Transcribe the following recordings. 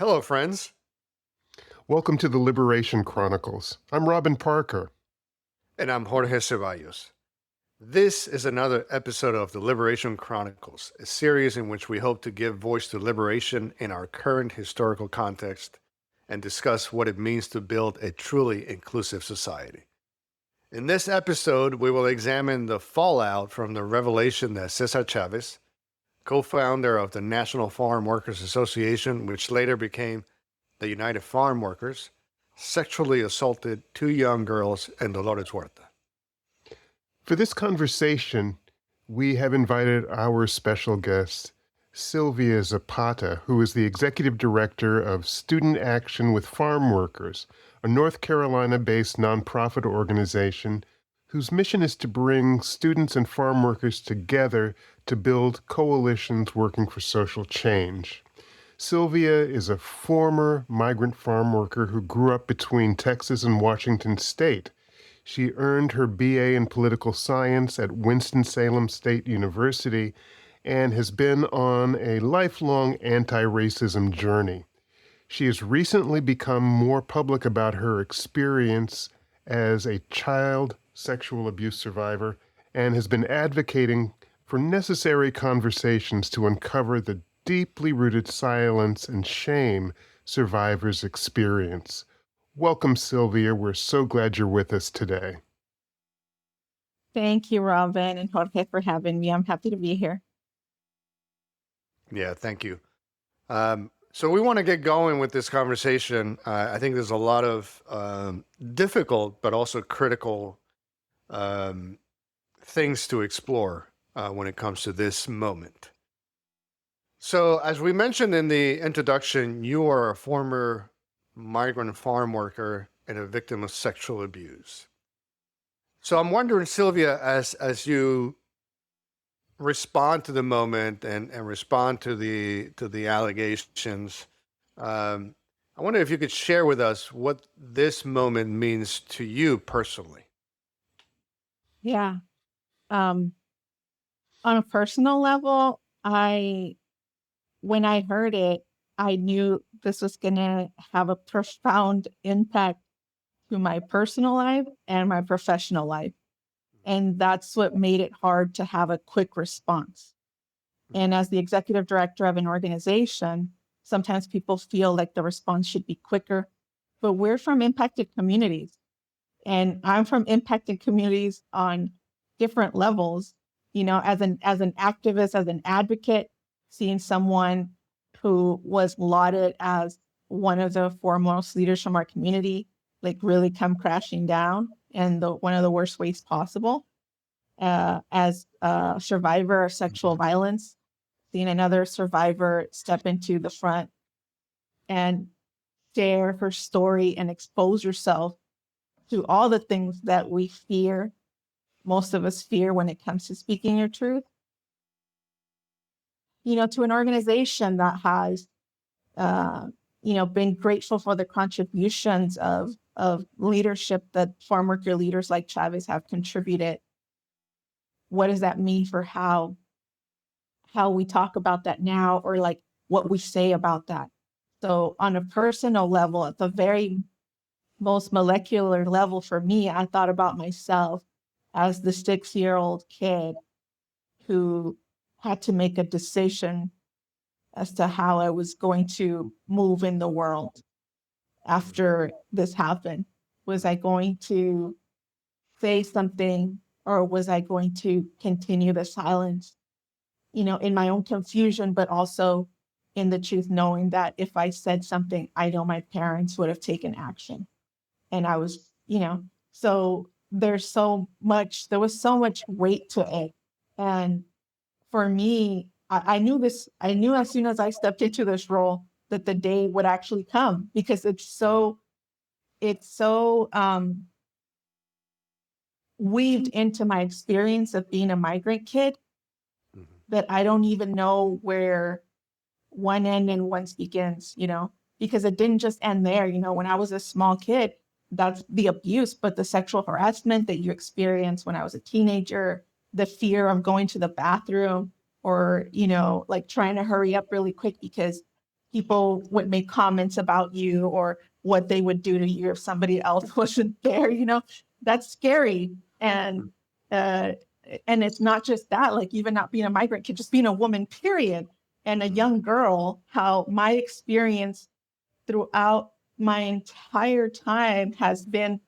Hello, friends, Welcome to the Liberation Chronicles. I'm Robin Parker. and I'm Jorge Zeballos. This is another episode of the Liberation Chronicles, a series in which we hope to give voice to liberation in our current historical context and discuss what it means to build a truly inclusive society. In this episode, we will examine the fallout from the revelation that Cesar Chavez, co-founder of the National Farm Workers Association, which later became the United Farm Workers, sexually assaulted two young girls in Dolores Huerta. For this conversation, we have invited our special guest, Sylvia Zapata, who is the executive director of Student Action with Farmworkers, a North Carolina-based nonprofit organization whose mission is to bring students and farm workers together to build coalitions working for social change. Sylvia is a former migrant farm worker who grew up between Texas and Washington State. She earned her BA in political science at Winston-Salem State University and has been on a lifelong anti-racism journey. She has recently become more public about her experience as a child sexual abuse survivor and has been advocating for necessary conversations to uncover the deeply rooted silence and shame survivors experience. Welcome, Sylvia. We're so glad you're with us today. Thank you, Robin and Jorge, for having me. I'm happy to be here. Yeah, thank you. So we want to get going with this conversation. I think there's a lot of difficult but also critical things to explore when it comes to this moment. So, as we mentioned in the introduction, you are a former migrant farm worker and a victim of sexual abuse. So, I'm wondering, Sylvia, as you respond to the moment and respond to the allegations, I wonder if you could share with us what this moment means to you personally. Yeah. On a personal level, when I heard it, I knew this was going to have a profound impact to my personal life and my professional life. And that's what made it hard to have a quick response. And as the executive director of an organization, sometimes people feel like the response should be quicker, but we're from impacted communities. And I'm from impacted communities on different levels, as an activist, as an advocate, seeing someone who was lauded as one of the foremost leaders from our community, like really come crashing down in one of the worst ways possible. As a survivor of sexual violence, seeing another survivor step into the front and share her story and expose herself to all the things that we fear, most of us fear when it comes to speaking your truth, to an organization that has, been grateful for the contributions of leadership that farm worker leaders like Chavez have contributed. What does that mean for how we talk about that now, or like what we say about that? So on a personal level, at the very most molecular level for me, I thought about myself as the 6-year-old kid who had to make a decision as to how I was going to move in the world after this happened. Was I going to say something, or was I going to continue the silence, in my own confusion, but also in the truth, knowing that if I said something, I know my parents would have taken action. And I was, so there was so much weight to it. And for me, I knew as soon as I stepped into this role that the day would actually come, because it's so weaved into my experience of being a migrant kid that I don't even know where one end and one begins, because it didn't just end there. When I was a small kid, that's the abuse, but the sexual harassment that you experienced when I was a teenager, the fear of going to the bathroom, or, like trying to hurry up really quick because people would make comments about you or what they would do to you if somebody else wasn't there, that's scary. Uh, and it's not just that, like even not being a migrant kid, just being a woman, period, and a young girl, how my experience throughout my entire time has been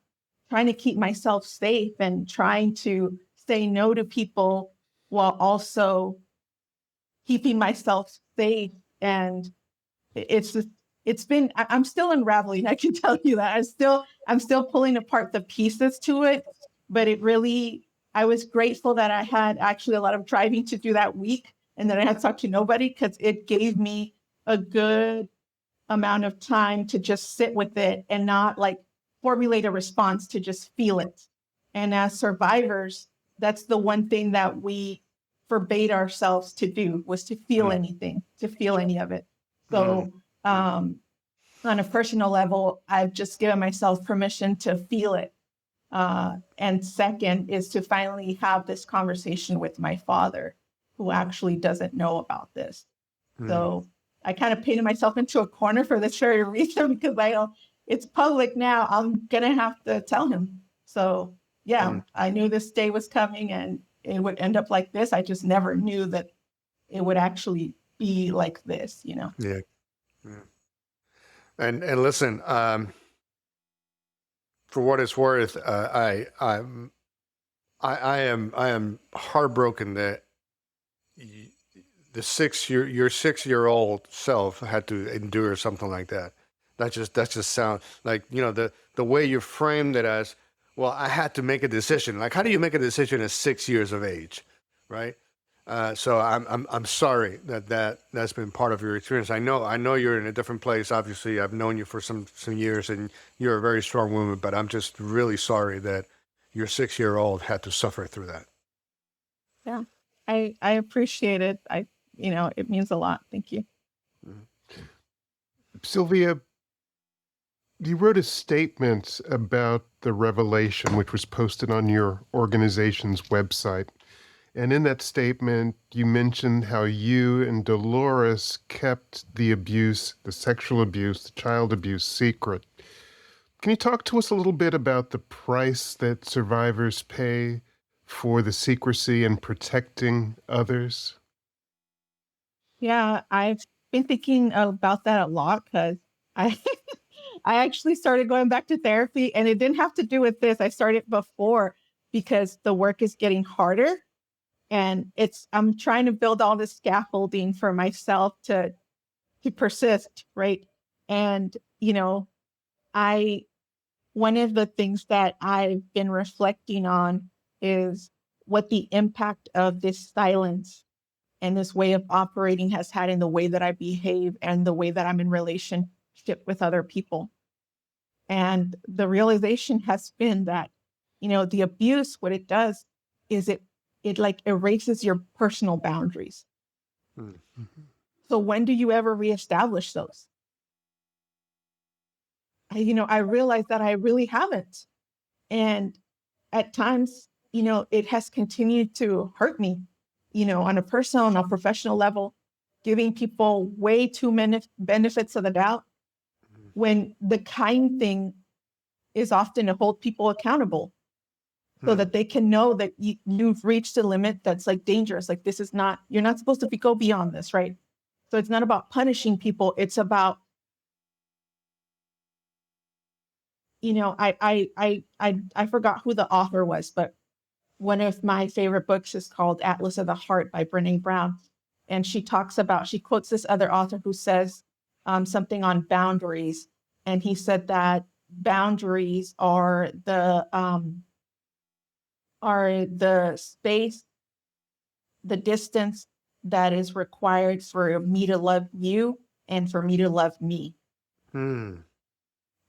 trying to keep myself safe and trying to say no to people while also keeping myself safe. And it's just, I'm still unraveling. I can tell you that I'm still pulling apart the pieces to it, but I was grateful that I had actually a lot of driving to do that week and that I had talked to nobody, because it gave me a good amount of time to just sit with it and not like formulate a response, to just feel it. And as survivors, that's the one thing that we forbade ourselves to do, was to feel anything, to feel any of it. So on a personal level, I've just given myself permission to feel it. And second is to finally have this conversation with my father, who actually doesn't know about this. So I kind of painted myself into a corner for this very reason, because I know it's public now. I'm going to have to tell him. So yeah, I knew this day was coming and it would end up like this. I just never knew that it would actually be like this, Yeah. And listen, for what it's worth, I am heartbroken that your 6-year-old self had to endure something like that. That just sounds like, the way you framed it as, well, I had to make a decision. Like, how do you make a decision at 6 years of age, right? So I'm sorry that's been part of your experience. I know you're in a different place. Obviously, I've known you for some years, and you're a very strong woman. But I'm just really sorry that your 6-year-old had to suffer through that. Yeah, I appreciate it. It means a lot. Thank you. Sylvia, you wrote a statement about the revelation, which was posted on your organization's website. And in that statement, you mentioned how you and Dolores kept the abuse, the sexual abuse, the child abuse secret. Can you talk to us a little bit about the price that survivors pay for the secrecy and protecting others? Yeah, I've been thinking about that a lot, because I I actually started going back to therapy, and it didn't have to do with this. I started before, because the work is getting harder, and I'm trying to build all this scaffolding for myself to persist, right? And I one of the things that I've been reflecting on is what the impact of this silence and this way of operating has had in the way that I behave and the way that I'm in relationship with other people. And the realization has been that, the abuse, what it does is it like erases your personal boundaries. Mm-hmm. So when do you ever reestablish those? I realized that I really haven't. And at times, it has continued to hurt me, on a personal and a professional level, giving people way too many benefits of the doubt, when the kind thing is often to hold people accountable, so that they can know that you've reached a limit that's like dangerous. Like, this is not, you're not supposed to go beyond this, right? So it's not about punishing people. It's about, I forgot who the author was, but one of my favorite books is called Atlas of the Heart by Brené Brown. And she quotes this other author who says something on boundaries. And he said that boundaries are the space, the distance that is required for me to love you and for me to love me.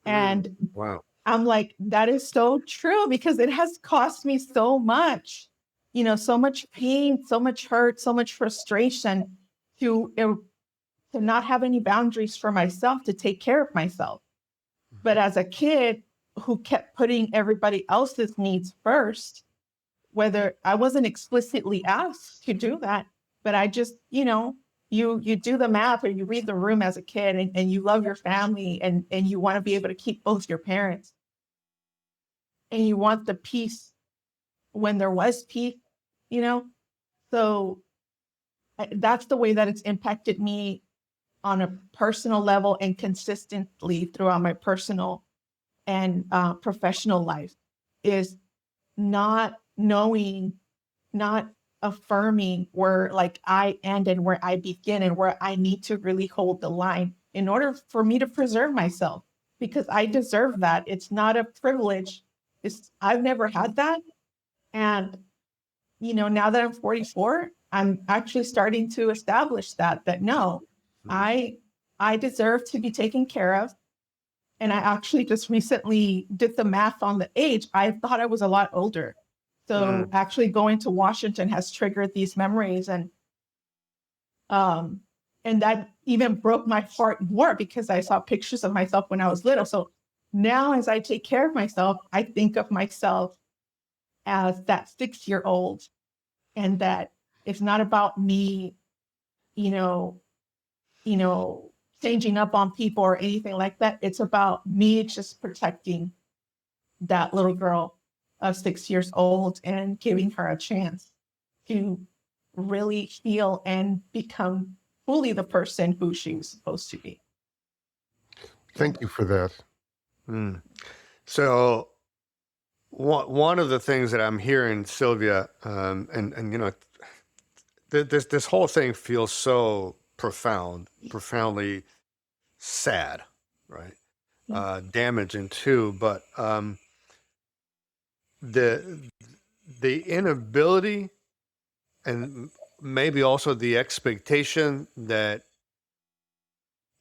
And wow. I'm like, that is so true, because it has cost me so much, so much pain, so much hurt, so much frustration to not have any boundaries for myself, to take care of myself. But as a kid who kept putting everybody else's needs first, whether I wasn't explicitly asked to do that, but I just, you you do the math or you read the room as a kid, and you love your family, and you want to be able to keep both your parents, and you want the peace when there was peace, you know? So that's the way that it's impacted me on a personal level and consistently throughout my personal and professional life, is not knowing, not affirming where like I end and where I begin, and where I need to really hold the line in order for me to preserve myself, because I deserve that. It's not a privilege. I've never had that. And, now that I'm 44, I'm actually starting to establish that no, I deserve to be taken care of. And I actually just recently did the math on the age. I thought I was a lot older. So actually going to Washington has triggered these memories, um and that even broke my heart more because I saw pictures of myself when I was little. So now as I take care of myself, I think of myself as that 6-year-old, and that it's not about me, you know, changing up on people or anything like that. It's about me just protecting that little girl of 6 years old and giving her a chance to really heal and become fully the person who she was supposed to be. Thank you for that. So one of the things that I'm hearing, Sylvia, and this whole thing feels so profoundly sad, right? Damaging too, but the inability and maybe also the expectation that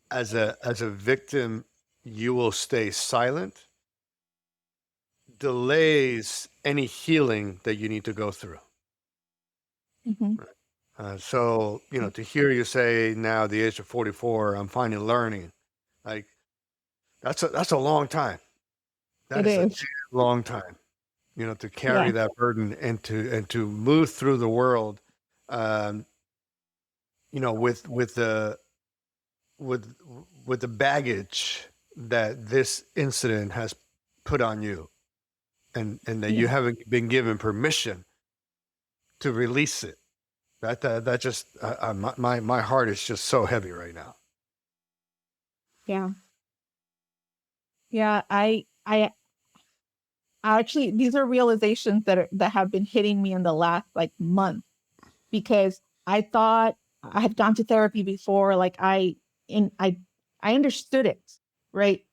as a victim you will stay silent delays any healing that you need to go through. Mm-hmm. So to hear you say now, at the age of 44, I'm finally learning, like that's a long time. That It is a is. long time, to carry Yeah. that burden and to move through the world, um, with the with the baggage that this incident has put on you, and that you Yeah. haven't been given permission to release it. That just my heart is just so heavy right now. Yeah. Yeah. I actually, these are realizations that have been hitting me in the last like month, because I thought I had gone to therapy before. Like I understood it, right?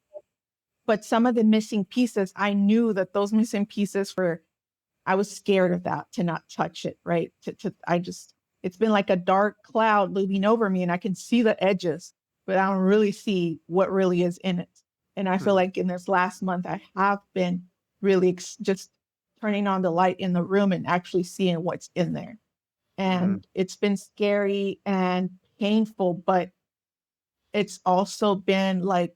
But some of the missing pieces, I knew that those missing pieces were, I was scared of that, to not touch it, right? It's been like a dark cloud looming over me, and I can see the edges, but I don't really see what really is in it. And I feel like in this last month, I have been really just turning on the light in the room and actually seeing what's in there. And it's been scary and painful, but it's also been like,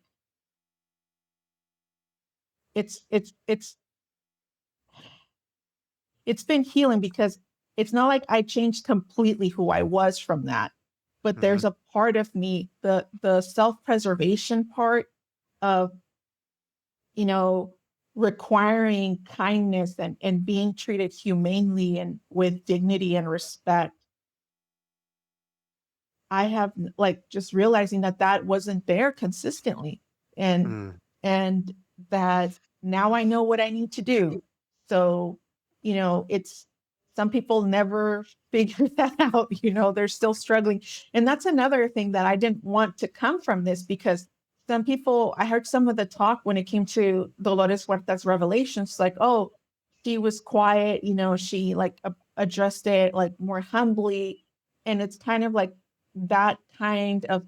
it's, it's, it's, it's been healing, because it's not like I changed completely who I was from that, but there's a part of me, the self-preservation part of, you know, requiring kindness and being treated humanely and with dignity and respect. I have like just realizing that wasn't there consistently, and and that now I know what I need to do. So, it's, some people never figure that out, they're still struggling. And that's another thing that I didn't want to come from this, because some people, I heard some of the talk when it came to Dolores Huerta's revelations, like, oh, she was quiet, she like addressed it like more humbly. And it's kind of like that kind of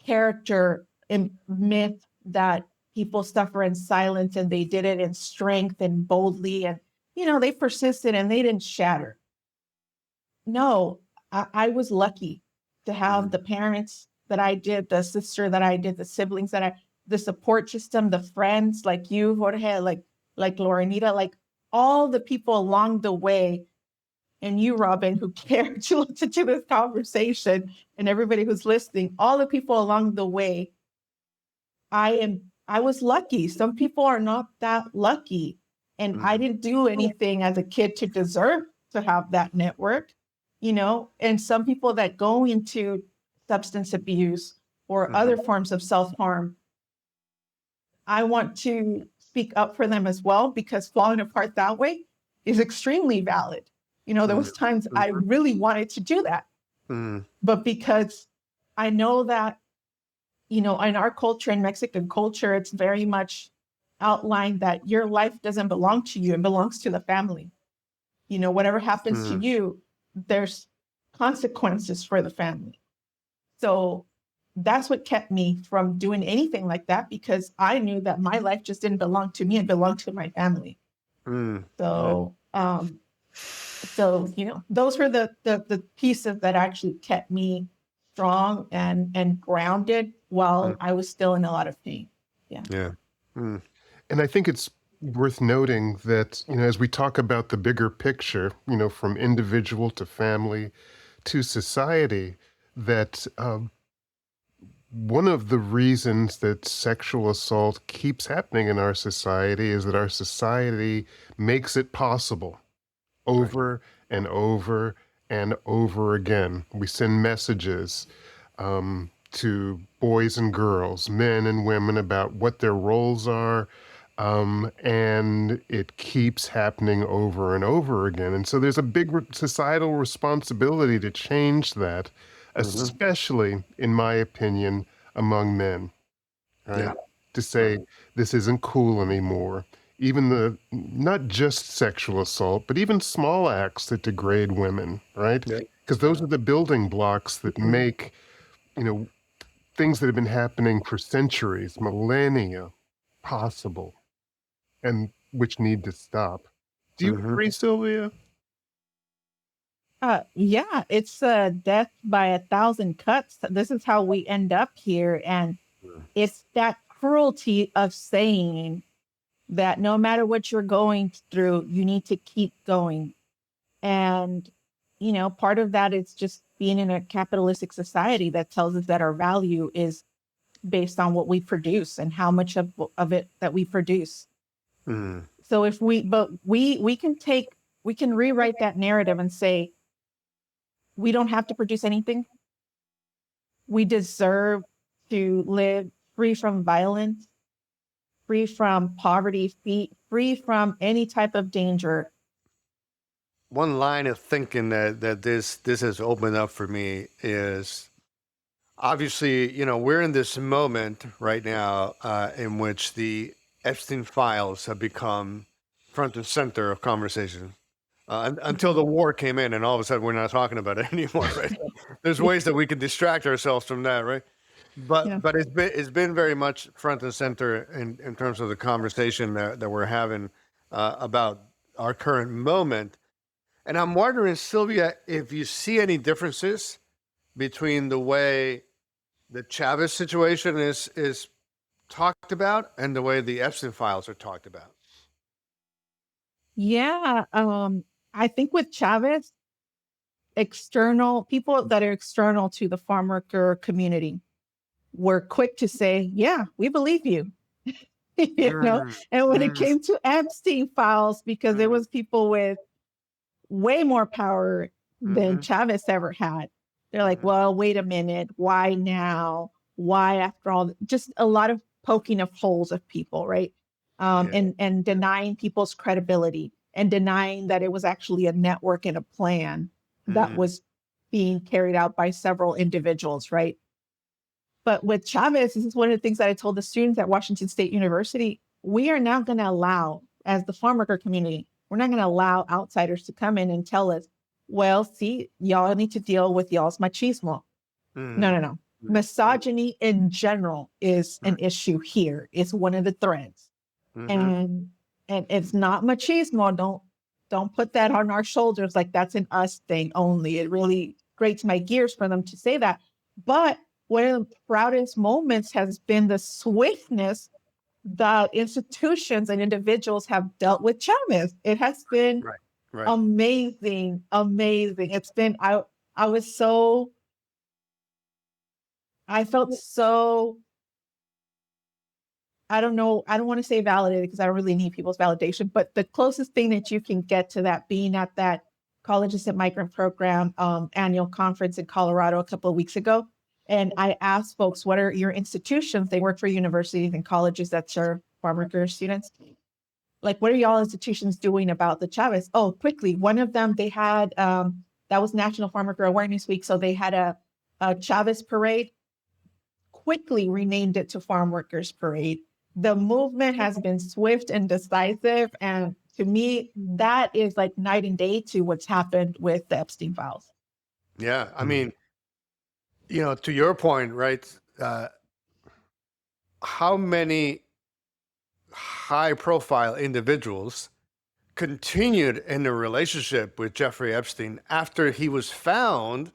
character and myth that people suffer in silence, and they did it in strength and boldly, and they persisted and they didn't shatter. No, I was lucky to have the parents that I did, the sister that I did, the siblings the support system, the friends like you, Jorge, like Lorenita, like all the people along the way. and you, Robin, who cared to listen to this conversation, and everybody who's listening, all the people along the way, I was lucky. Some people are not that lucky. And I didn't do anything as a kid to deserve to have that network, and some people that go into substance abuse or other forms of self-harm, I want to speak up for them as well, because falling apart that way is extremely valid. There was times I really wanted to do that, but because I know that, in our culture, in Mexican culture, it's very much outlined that your life doesn't belong to you, it belongs to the family. Whatever happens to you, there's consequences for the family. So that's what kept me from doing anything like that, because I knew that my life just didn't belong to me, it belonged to my family. So, those were the pieces that actually kept me strong and grounded while I was still in a lot of pain. Yeah. And I think it's worth noting that, as we talk about the bigger picture, from individual to family to society, that one of the reasons that sexual assault keeps happening in our society is that our society makes it possible over and over and over again. We send messages to boys and girls, men and women, about what their roles are, and it keeps happening over and over again. And so there's a big societal responsibility to change that, especially, in my opinion, among men, right? Yeah. To say this isn't cool anymore. Even not just sexual assault, but even small acts that degrade women, right? Because those are the building blocks that make, things that have been happening for centuries, millennia, possible, and which need to stop. Do you agree, Sylvia? Yeah, it's death by 1,000 cuts. This is how we end up here. And it's that cruelty of saying that no matter what you're going through, you need to keep going. And, part of that is just being in a capitalistic society that tells us that our value is based on what we produce and how much of it that we produce. So if we can rewrite that narrative and say, we don't have to produce anything. We deserve to live free from violence, free from poverty, free from any type of danger. One line of thinking that this has opened up for me is, obviously, we're in this moment right now in which the Epstein Files have become front and center of conversation. Until the war came in, and all of a sudden we're not talking about it anymore, right? There's ways that we can distract ourselves from that, right? But it's been very much front and center in terms of the conversation that we're having about our current moment. And I'm wondering, Sylvia, if you see any differences between the way the Chavez situation is talked about and the way the Epstein Files are talked about. Yeah, I think with Chavez, people that are external to the farm worker community were quick to say, yeah, we believe you. And when it came to Epstein Files, because it was people with way more power than Chavez ever had, they're like, well, wait a minute, why now? Why after all? Just a lot of poking of holes of people, right? And denying people's credibility and denying that it was actually a network and a plan that was being carried out by several individuals, right? But with Chavez, this is one of the things that I told the students at Washington State University. We are now going to allow, as the farm worker community, we're not going to allow outsiders to come in and tell us, well, see, y'all need to deal with y'all's machismo. No. Misogyny in general is an issue here. It's one of the threads. And it's not machismo. Don't put that on our shoulders like that's an us thing only. It really grates my gears for them to say that. But one of the proudest moments has been the swiftness that institutions and individuals have dealt with Chavez. It has been Right. Amazing, amazing. It's been I was so I felt so I don't know, I don't want to say validated because I don't really need people's validation, but the closest thing that you can get to that being at that Colleges and Migrant Program annual conference in Colorado a couple of weeks ago. And I asked folks, what are your institutions? They work for universities and colleges that serve farm worker students. Like, what are y'all institutions doing about the Chavez? Oh, quickly, one of them, they had, that was National Farm Worker Awareness Week. So they had a Chavez parade, quickly renamed it to Farm Workers Parade. The movement has been swift and decisive. And to me, that is like night and day to what's happened with the Epstein Files. Yeah. I mean, to your point, right? How many high profile individuals continued in a relationship with Jeffrey Epstein after he was found,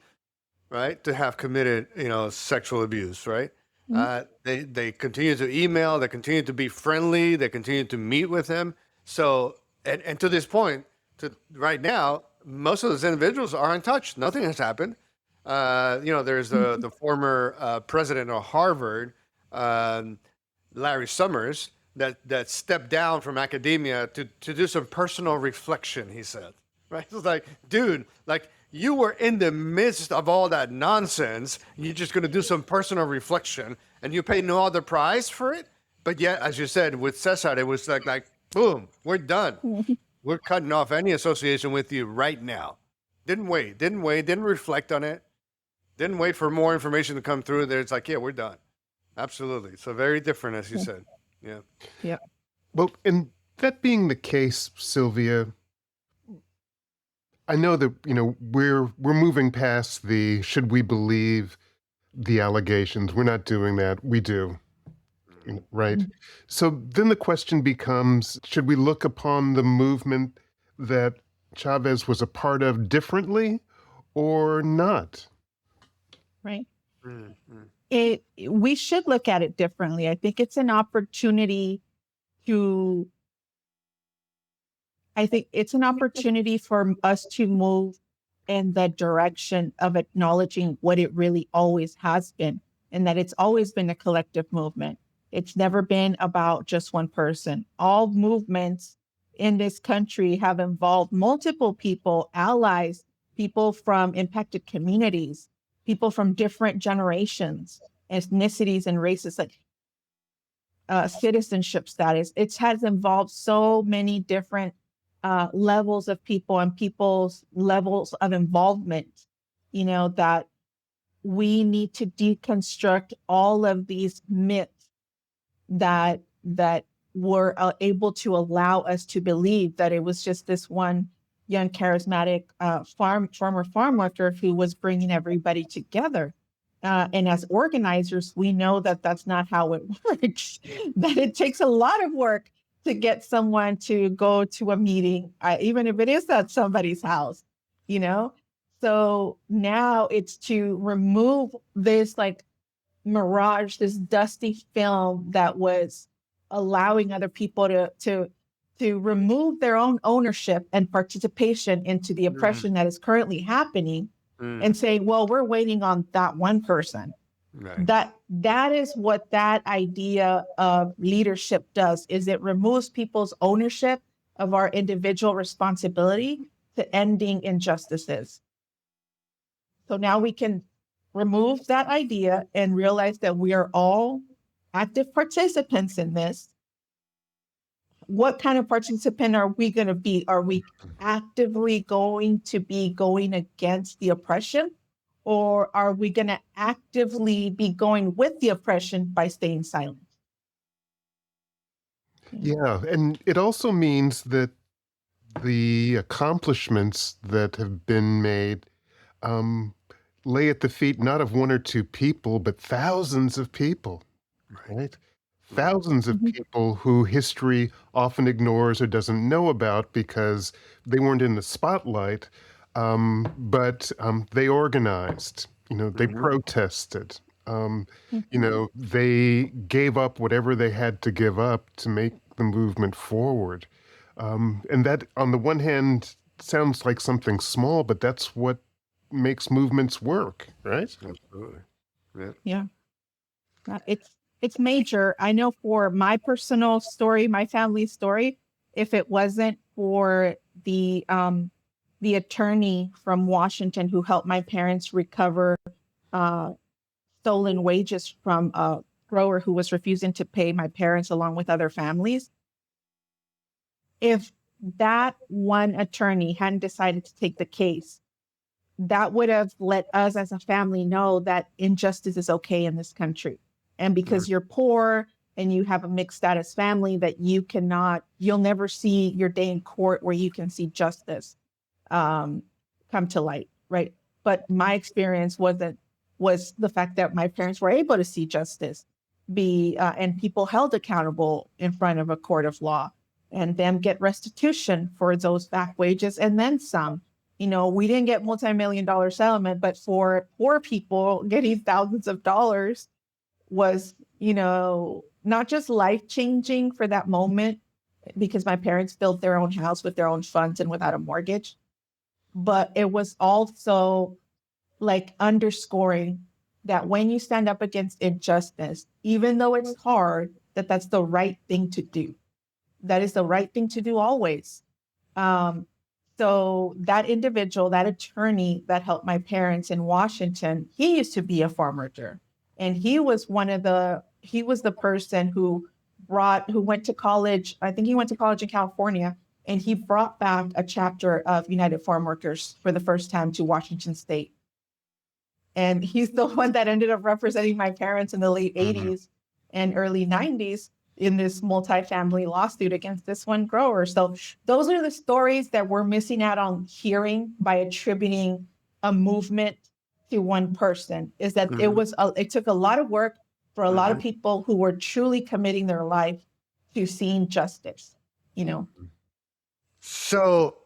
right, to have committed, sexual abuse, right? They continue to email, they continue to be friendly, they continue to meet with him. So, and to this point, to right now, most of those individuals are in touch. Nothing has happened. There's the former president of Harvard, Larry Summers, that stepped down from academia to do some personal reflection, he said. Right? It's like, dude, like you were in the midst of all that nonsense. You're just going to do some personal reflection and you pay no other price for it. But yet, as you said, with Cesar, it was like, boom, we're done. We're cutting off any association with you right now. Didn't wait, didn't reflect on it. Didn't wait for more information to come through there. It's like, yeah, we're done. Absolutely. So very different, as you said. Yeah. Yeah. Well, and that being the case, Sylvia, I know that, we're moving past the should we believe the allegations. We're not doing that. We do. Right. So then the question becomes, should we look upon the movement that Chavez was a part of differently or not? Right. We should look at it differently. I think it's an opportunity to, for us to move in the direction of acknowledging what it really always has been, and that it's always been a collective movement. It's never been about just one person. All movements in this country have involved multiple people, allies, people from impacted communities, people from different generations, ethnicities, and races, like citizenship status. It has involved so many different levels of people and people's levels of involvement, that we need to deconstruct all of these myths that were able to allow us to believe that it was just this one young charismatic former farm worker who was bringing everybody together. And as organizers, we know that that's not how it works, that it takes a lot of work to get someone to go to a meeting, even if it is at somebody's house, So now it's to remove this like mirage, this dusty film that was allowing other people to remove their own ownership and participation into the oppression that is currently happening, and say, well, we're waiting on that one person. Right. That is what that idea of leadership does, is it removes people's ownership of our individual responsibility to ending injustices. So now we can remove that idea and realize that we are all active participants in this. What kind of participant are we going to be? Are we actively going to be going against the oppression? Or are we going to actively be going with the oppression by staying silent? Yeah, and it also means that the accomplishments that have been made lay at the feet not of one or two people, but thousands of people, right? Thousands of people who history often ignores or doesn't know about because they weren't in the spotlight, but they organized, they protested, they gave up whatever they had to give up to make the movement forward. And that, on the one hand, sounds like something small, but that's what makes movements work, right? Absolutely. Yeah. Yeah. It's major. I know for my personal story, my family story, if it wasn't for the attorney from Washington who helped my parents recover uh, stolen wages from a grower who was refusing to pay my parents along with other families, if that one attorney hadn't decided to take the case, that would have let us as a family know that injustice is okay in this country. And because you're poor and you have a mixed status family, that you'll never see your day in court where you can see justice come to light, right? But my experience was the fact that my parents were able to see justice and people held accountable in front of a court of law, and them get restitution for those back wages and then some. We didn't get multi-million-dollar settlement, but for poor people, getting thousands of dollars was, not just life-changing for that moment, because my parents built their own house with their own funds and without a mortgage, but it was also like underscoring that when you stand up against injustice, even though it's hard, that's the right thing to do. That is the right thing to do always. So that individual, that attorney that helped my parents in Washington, he used to be a farm worker. And he was the person who went to college. I think he went to college in California, and he brought back a chapter of United Farm Workers for the first time to Washington State. And he's the one that ended up representing my parents in the late 80s and early 90s in this multifamily lawsuit against this one grower. So those are the stories that we're missing out on hearing by attributing a movement to one person, is that it took a lot of work for a lot of people who were truly committing their life to seeing justice, So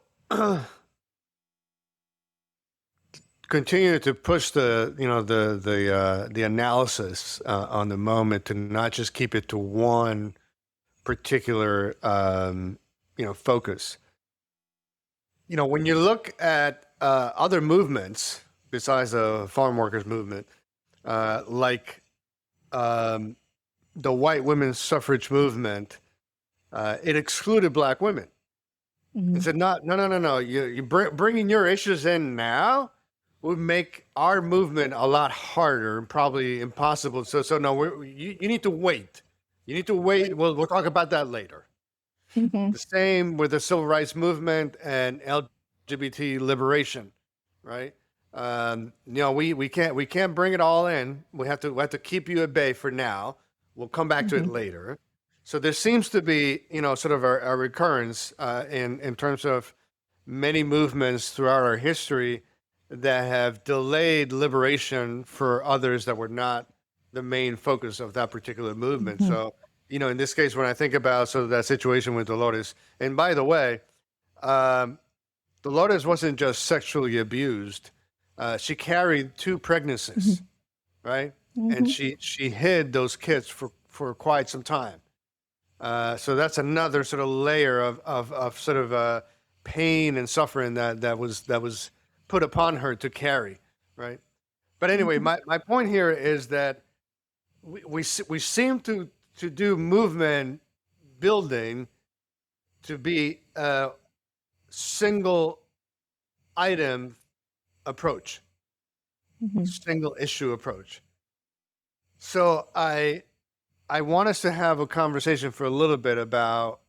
continue to push the analysis on the moment, to not just keep it to one particular focus. When you look at other movements besides the farm workers movement, like the white women's suffrage movement, it excluded black women. It said, no. You bringing your issues in now would make our movement a lot harder and probably impossible. So no, you need to wait. You need to wait. We'll talk about that later. The same with the civil rights movement and LGBT liberation, right? We can't bring it all in. We have to keep you at bay for now. We'll come back to it later. So there seems to be, sort of a recurrence in terms of many movements throughout our history that have delayed liberation for others that were not the main focus of that particular movement. So, in this case, when I think about sort of that situation with Dolores, and by the way, Dolores wasn't just sexually abused. She carried 2 pregnancies, right? And she hid those kids for quite some time. So that's another sort of layer of sort of pain and suffering that was put upon her to carry, right? But anyway, my point here is that we seem to do movement building to be a single item approach, single issue approach. So I want us to have a conversation for a little bit about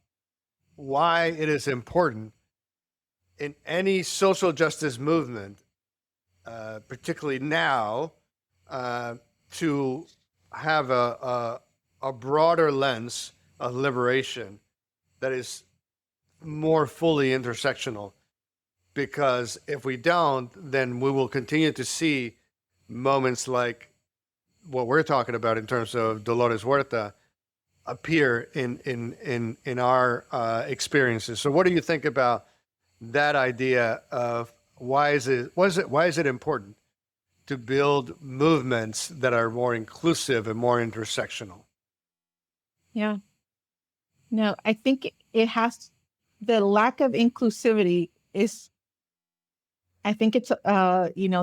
why it is important in any social justice movement, particularly now, to have a broader lens of liberation that is more fully intersectional. Because if we don't, then we will continue to see moments like what we're talking about in terms of Dolores Huerta appear in our experiences. So what do you think about that idea of why is it important to build movements that are more inclusive and more intersectional? Yeah. No, I think the lack of inclusivity is I think it's,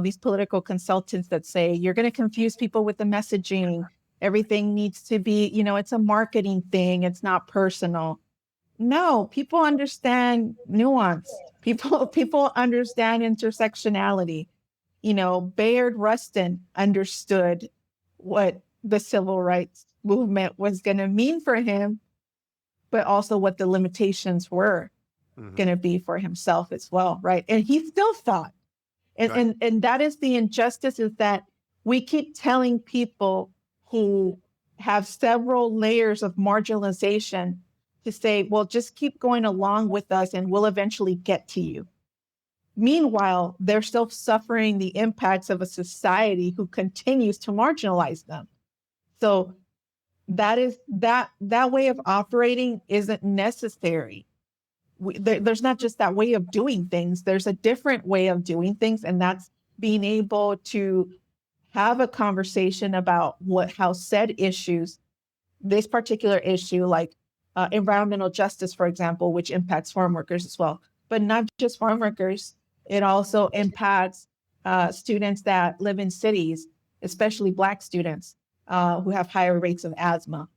these political consultants that say you're going to confuse people with the messaging. Everything needs to be, it's a marketing thing. It's not personal. No, people understand nuance. People understand intersectionality. Bayard Rustin understood what the civil rights movement was going to mean for him, but also what the limitations were going to be for himself as well, right? And he still thought, and that is the injustice, is that we keep telling people who have several layers of marginalization to say, well, just keep going along with us and we'll eventually get to you. Meanwhile, they're still suffering the impacts of a society who continues to marginalize them. So that way of operating isn't necessary. There's not just that way of doing things. There's a different way of doing things, and that's being able to have a conversation about how said issues, this particular issue, like environmental justice, for example, which impacts farm workers as well, but not just farm workers. It also impacts students that live in cities, especially Black students who have higher rates of asthma,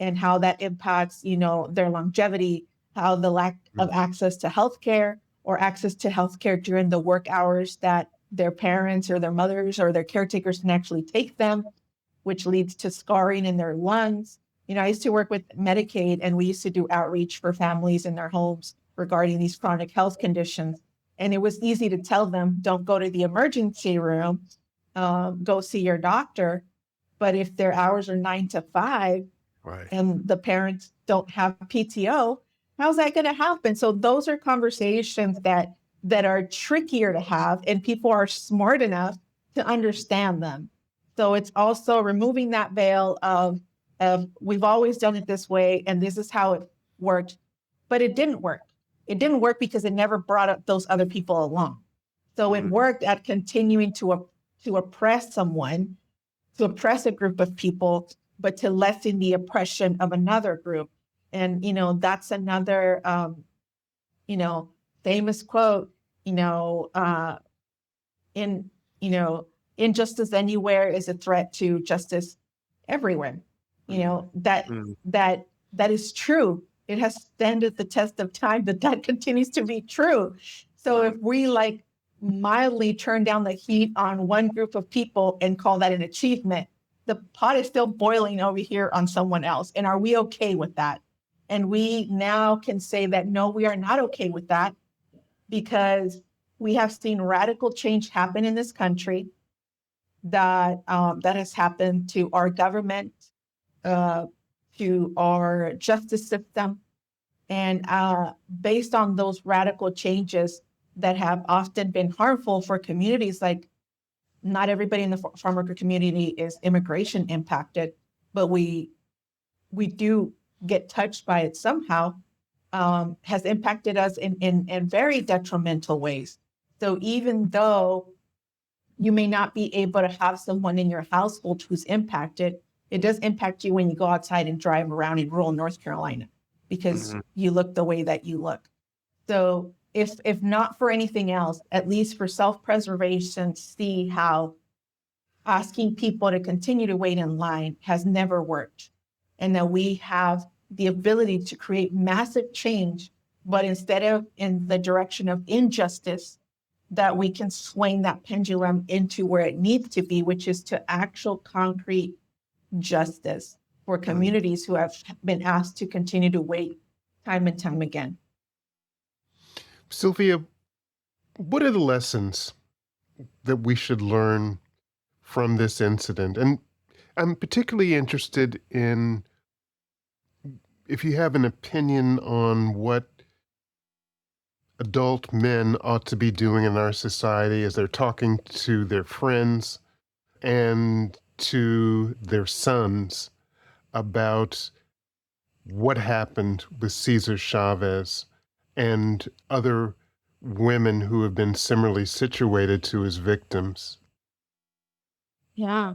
and how that impacts, their longevity, how the lack of access to healthcare or access to healthcare during the work hours that their parents or their mothers or their caretakers can actually take them, which leads to scarring in their lungs. I used to work with Medicaid, and we used to do outreach for families in their homes regarding these chronic health conditions. And it was easy to tell them, don't go to the emergency room, go see your doctor. But if their hours are 9 to 5, right, and the parents don't have PTO, how's that going to happen? So those are conversations that are trickier to have, and people are smart enough to understand them. So it's also removing that veil of we've always done it this way, and this is how it worked, but it didn't work. It didn't work because it never brought up those other people along. So it worked at continuing to oppress someone, to oppress a group of people, but to lessen the oppression of another group. And, that's another, famous quote, injustice anywhere is a threat to justice everywhere. That is true. It has standed the test of time, but that continues to be true. So if we mildly turn down the heat on one group of people and call that an achievement, the pot is still boiling over here on someone else. And are we okay with that? And we now can say that, no, we are not okay with that, because we have seen radical change happen in this country that has happened to our government, to our justice system. And based on those radical changes that have often been harmful for communities, like not everybody in the farm worker community is immigration impacted, but we do get touched by it somehow, has impacted us in very detrimental ways. So even though you may not be able to have someone in your household who's impacted, it does impact you when you go outside and drive around in rural North Carolina, because you look the way that you look. So if not for anything else, at least for self-preservation, see how asking people to continue to wait in line has never worked. And that we have the ability to create massive change, but instead of in the direction of injustice, that we can swing that pendulum into where it needs to be, which is to actual concrete justice for communities who have been asked to continue to wait time and time again. Sylvia, what are the lessons that we should learn from this incident? And I'm particularly interested in if you have an opinion on what adult men ought to be doing in our society as they're talking to their friends and to their sons about what happened with Cesar Chavez and other women who have been similarly situated to his victims. Yeah.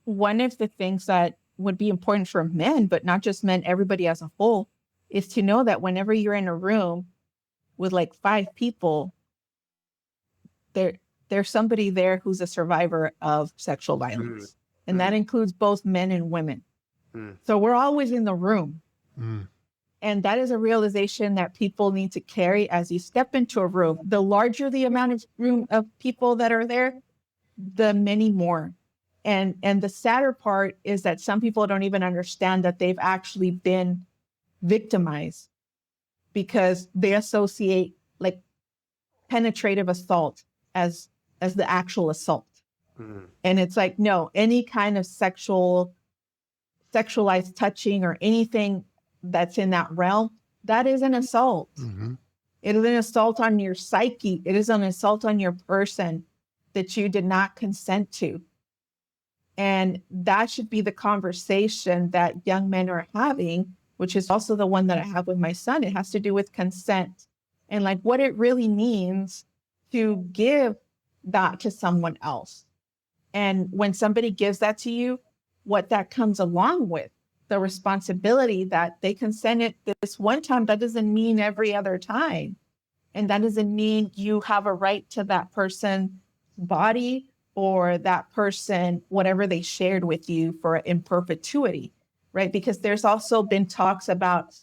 One of the things that would be important for men, but not just men, everybody as a whole, is to know that whenever you're in a room with like 5 people, there's somebody there who's a survivor of sexual violence. And that includes both men and women. So we're always in the room. And that is a realization that people need to carry as you step into a room. The larger the amount of room of people that are there, the many more. And the sadder part is that some people don't even understand that they've actually been victimized because they associate like penetrative assault as the actual assault. And it's like, no, any kind of sexualized touching or anything that's in that realm, that is an assault. It is an assault on your psyche. It is an assault on your person that you did not consent to. And that should be the conversation that young men are having, which is also the one that I have with my son. It has to do with consent and like what it really means to give that to someone else. And when somebody gives that to you, what that comes along with, the responsibility that they consented this one time, that doesn't mean every other time. And that doesn't mean you have a right to that person's body or that person, whatever they shared with you for in perpetuity, right? Because there's also been talks about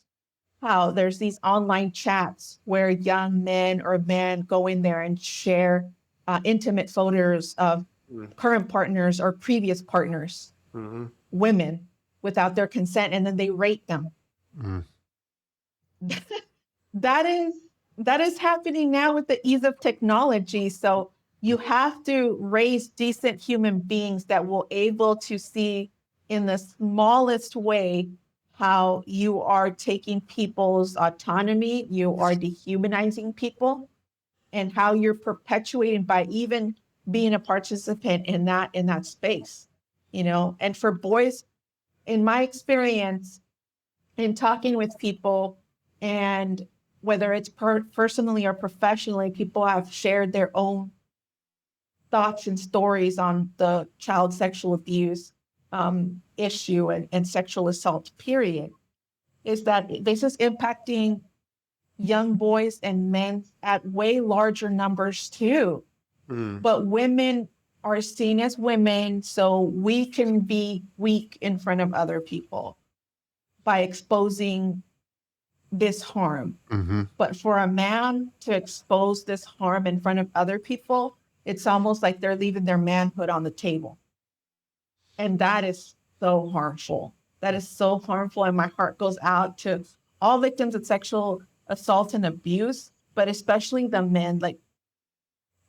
how there's these online chats where young men or men go in there and share intimate photos of current partners or previous partners, women, without their consent, and then they rate them. That is happening now with the ease of technology. So you have to raise decent human beings that will able to see in the smallest way how you are taking people's autonomy, you are dehumanizing people, and how you're perpetuating by even being a participant in that space, you know. And for boys, in my experience, in talking with people, and whether it's personally or professionally, people have shared their own thoughts and stories on the child sexual abuse issue and sexual assault period, is that this is impacting young boys and men at way larger numbers too. But women are seen as women, so we can be weak in front of other people by exposing this harm. But for a man to expose this harm in front of other people, it's almost like they're leaving their manhood on the table. And that is so harmful. That is so harmful. And my heart goes out to all victims of sexual assault and abuse, but especially the men. Like,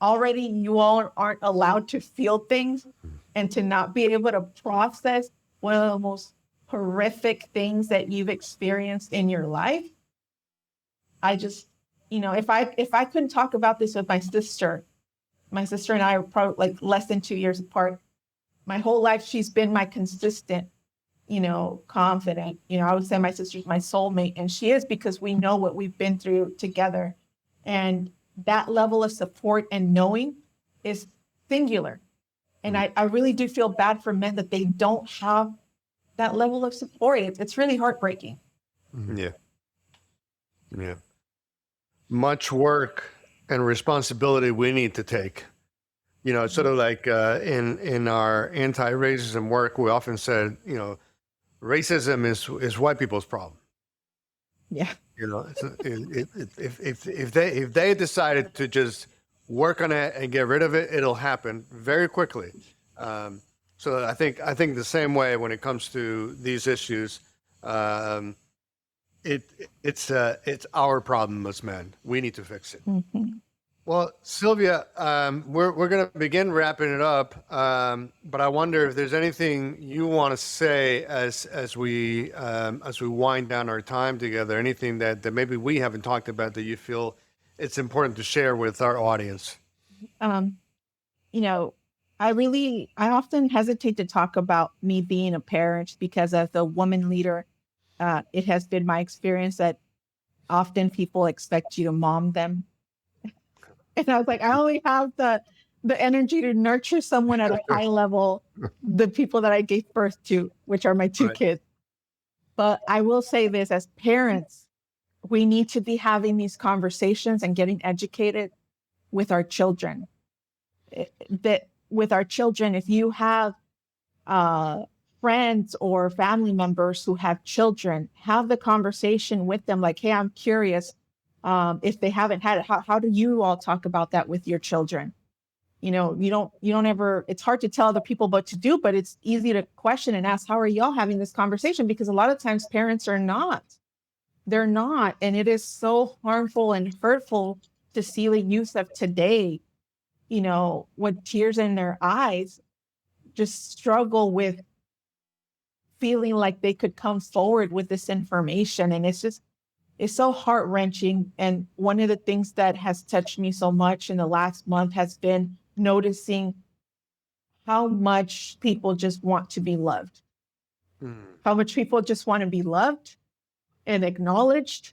already you all aren't allowed to feel things, and to not be able to process one of the most horrific things that you've experienced in your life. I just, you know, if I couldn't talk about this with my sister and I are probably like less than 2 years apart. My whole life, she's been my consistent, you know, confident. You know, I would say my sister's my soulmate, and she is, because we know what we've been through together. And that level of support and knowing is singular. And I really do feel bad for men that they don't have that level of support. It's really heartbreaking. Yeah. Much work and responsibility we need to take. You know, it's sort of like in our anti-racism work, we often said, you know, racism is white people's problem. Yeah. You know, if they decided to just work on it and get rid of it, it'll happen very quickly. So I think the same way when it comes to these issues, it's our problem as men. We need to fix it. Well, Sylvia, we're going to begin wrapping it up, but I wonder if there's anything you want to say as we wind down our time together. Anything that maybe we haven't talked about that you feel it's important to share with our audience. You know, I often hesitate to talk about me being a parent, because as a woman leader, it has been my experience that often people expect you to mom them. And I was like, I only have the energy to nurture someone at a high level, the people that I gave birth to, which are my 2 kids. But I will say this, as parents, we need to be having these conversations and getting educated with our children. That with our children, if you have friends or family members who have children, have the conversation with them like, hey, I'm curious, if they haven't had it, how do you all talk about that with your children? You know, you don't ever, it's hard to tell other people what to do, but it's easy to question and ask, how are y'all having this conversation? Because a lot of times parents are not. They're not. And it is so harmful and hurtful to see the youth of today, you know, with tears in their eyes, just struggle with feeling like they could come forward with this information. And it's so heart-wrenching. And one of the things that has touched me so much in the last month has been noticing how much people just want to be loved, how much people just want to be loved and acknowledged,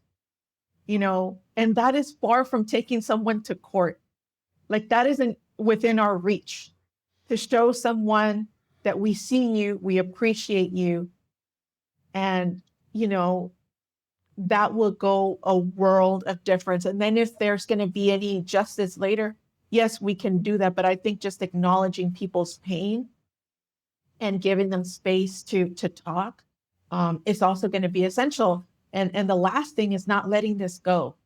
you know, and that is far from taking someone to court. Like that isn't within our reach to show someone that we see you, we appreciate you. And, you know, that will go a world of difference. And then if there's going to be any justice later, yes, we can do that. But I think just acknowledging people's pain and giving them space to talk is also going to be essential. And the last thing is not letting this go.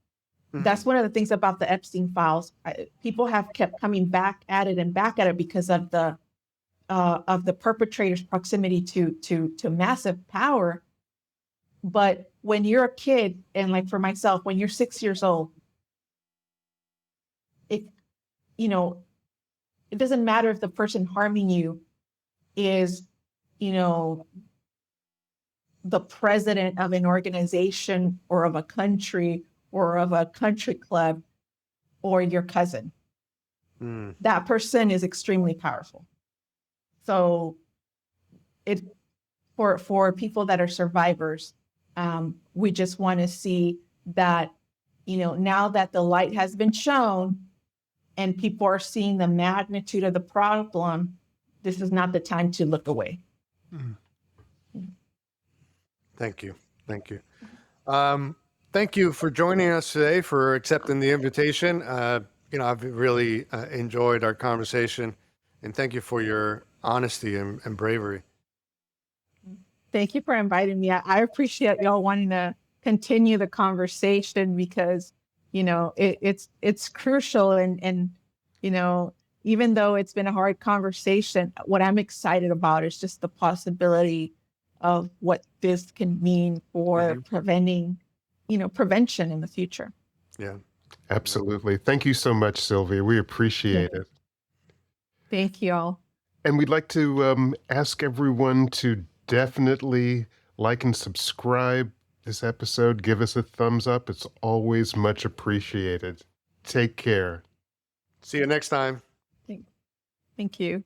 That's one of the things about the Epstein Files. People have kept coming back at it and back at it because of the perpetrator's proximity to massive power. But when you're a kid, and like for myself, when you're 6 years old, you know, it doesn't matter if the person harming you is, you know, the president of an organization or of a country or of a country club or your cousin. That person is extremely powerful. So it for people that are survivors, we just want to see that, you know, now that the light has been shown and people are seeing the magnitude of the problem, this is not the time to look away. Thank you. Thank you. Thank you for joining us today, for accepting the invitation. You know, I've really enjoyed our conversation, and thank you for your honesty and bravery. Thank you for inviting me. I appreciate y'all wanting to continue the conversation because, you know, it's crucial. And, you know, even though it's been a hard conversation, what I'm excited about is just the possibility of what this can mean for preventing, you know, prevention in the future. Yeah. Absolutely. Thank you so much, Sylvia. We appreciate it. Thank you all. And we'd like to ask everyone to definitely like and subscribe this episode. Give us a thumbs up. It's always much appreciated. Take care. See you next time. Thank you.